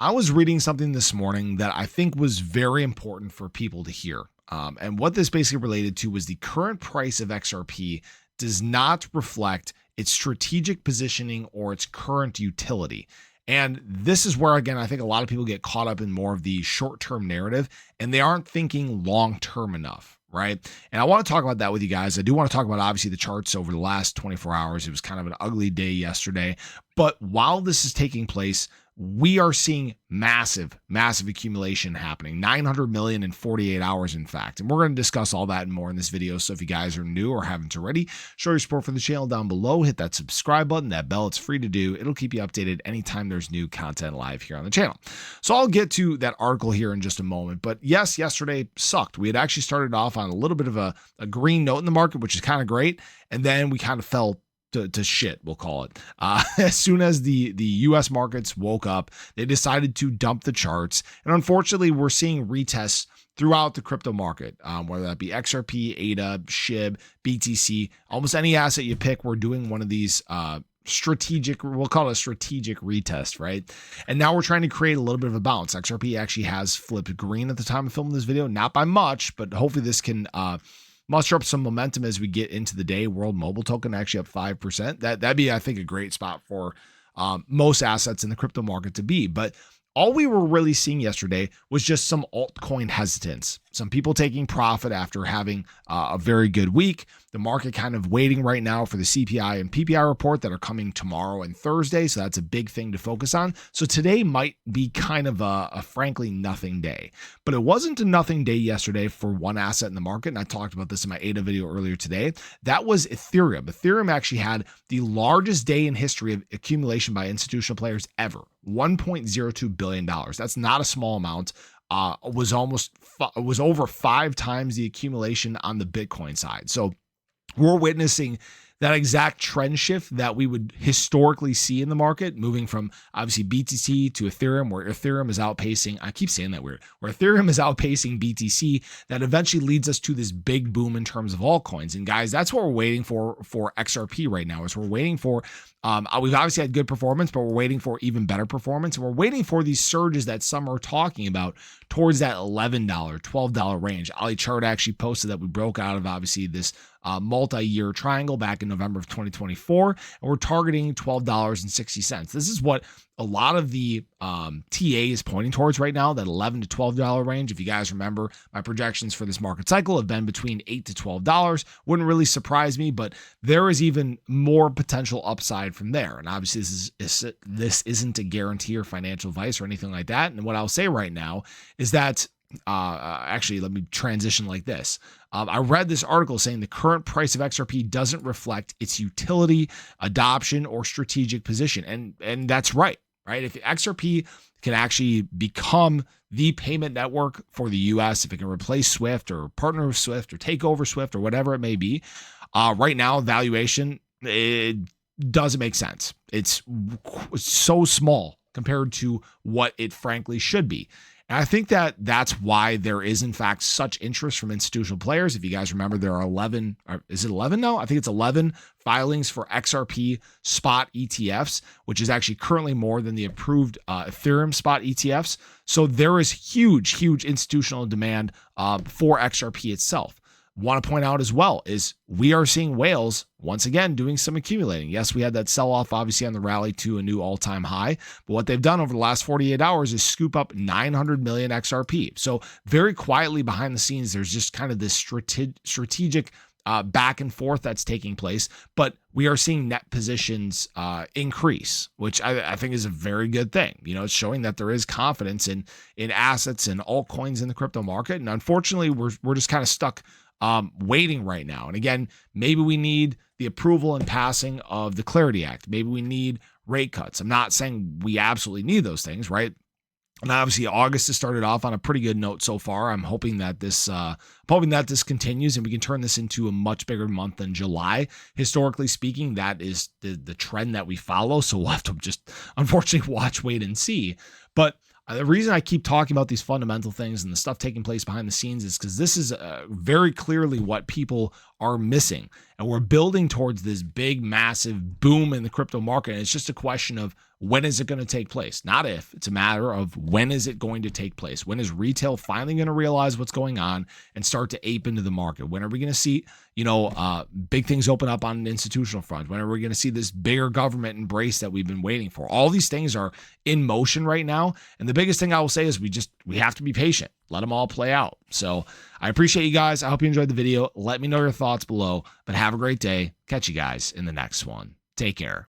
I was reading something this morning that I think was very important for people to hear. And what this basically related to was the current price of XRP does not reflect its strategic positioning or its current utility. And this is where, again, I think a lot of people get caught up in more of the short-term narrative and they aren't thinking long-term enough. Right. And I want to talk about that with you guys. I do want to talk about obviously the charts over the last 24 hours. It was kind of an ugly day yesterday. But while this is taking place, we are seeing massive accumulation happening, 900 million in 48 hours, in fact. And we're going to discuss all that and more in this video. So if you guys are new or haven't already, show your support for the channel down below. Hit that subscribe button, that bell. It's free to do. It'll keep you updated anytime there's new content live here on the channel. So I'll get to that article here in just a moment. But yes, yesterday sucked. We had actually started off on a little bit of a green note in the market, which is kind of great. And then we kind of fell to shit, we'll call it. As soon as the U.S. markets woke up, they decided to dump the charts. And unfortunately, we're seeing retests throughout the crypto market, whether that be XRP, ADA, SHIB, BTC, almost any asset you pick, we're doing one of these strategic, we'll call it a strategic retest, right? And now we're trying to create a little bit of a bounce. XRP actually has flipped green at the time of filming this video, not by much, but hopefully this can muster up some momentum as we get into the day. World Mobile Token actually up 5%. That'd be, I think, a great spot for most assets in the crypto market to be. But all we were really seeing yesterday was just some altcoin hesitance. Some people taking profit after having a very good week. The market kind of waiting right now for the CPI and PPI report that are coming tomorrow and Thursday. So that's a big thing to focus on. So today might be kind of a frankly nothing day. But it wasn't a nothing day yesterday for one asset in the market. And I talked about this in my ADA video earlier today. That was Ethereum. Ethereum actually had the largest day in history of accumulation by institutional players ever. $1.02 billion. That's not a small amount. Was over 5 times the accumulation on the Bitcoin side. So we're witnessing that exact trend shift that we would historically see in the market, moving from obviously BTC to Ethereum, where Ethereum is outpacing, I keep saying that weird, where Ethereum is outpacing BTC, that eventually leads us to this big boom in terms of altcoins. And guys, that's what we're waiting for XRP right now, is we're waiting for, we've obviously had good performance, but we're waiting for even better performance. And we're waiting for these surges that some are talking about towards that $11, $12 range. Ali Chart actually posted that we broke out of obviously this multi-year triangle back in November of 2024, and we're targeting $12.60. This is what a lot of the TA is pointing towards right now, that $11 to $12 range. If you guys remember, my projections for this market cycle have been between $8 to $12. Wouldn't really surprise me, but there is even more potential upside from there. And obviously this isn't a guarantee or financial advice or anything like that. And what I'll say right now is that actually, let me transition like this. I read this article saying the current price of XRP doesn't reflect its utility, adoption, or strategic position. And that's right? If XRP can actually become the payment network for the US, if it can replace SWIFT or partner with SWIFT or take over SWIFT or whatever it may be, right now, valuation, it doesn't make sense. It's so small compared to what it frankly should be. And I think that that's why there is, in fact, such interest from institutional players. If you guys remember, there are 11, or is it 11 now? I think it's 11 filings for XRP spot ETFs, which is actually currently more than the approved Ethereum spot ETFs. So there is huge institutional demand for XRP itself. Want to point out as well is we are seeing whales once again doing some accumulating. Yes, we had that sell-off obviously on the rally to a new all-time high, but what they've done over the last 48 hours is scoop up 900 million XRP. So very quietly behind the scenes, there's just kind of this strategic back and forth that's taking place, but we are seeing net positions increase, which I think is a very good thing. You know, it's showing that there is confidence in assets and altcoins in the crypto market. And unfortunately, we're just kind of stuck waiting right now. And again, maybe we need the approval and passing of the Clarity Act. Maybe we need rate cuts. I'm not saying we absolutely need those things, right? And obviously, August has started off on a pretty good note so far. I'm hoping that this continues and we can turn this into a much bigger month than July. Historically speaking, that is the trend that we follow. So we'll have to just unfortunately watch, wait, and see. But the reason I keep talking about these fundamental things and the stuff taking place behind the scenes is because this is very clearly what people are missing. And we're building towards this big, massive boom in the crypto market. And it's just a question of when is it going to take place? Not if. It's a matter of when is it going to take place? When is retail finally going to realize what's going on and start to ape into the market? When are we going to see, big things open up on an institutional front? When are we going to see this bigger government embrace that we've been waiting for? All these things are in motion right now. And the biggest thing I will say is we have to be patient. Let them all play out. So I appreciate you guys. I hope you enjoyed the video. Let me know your thoughts below, but have a great day. Catch you guys in the next one. Take care.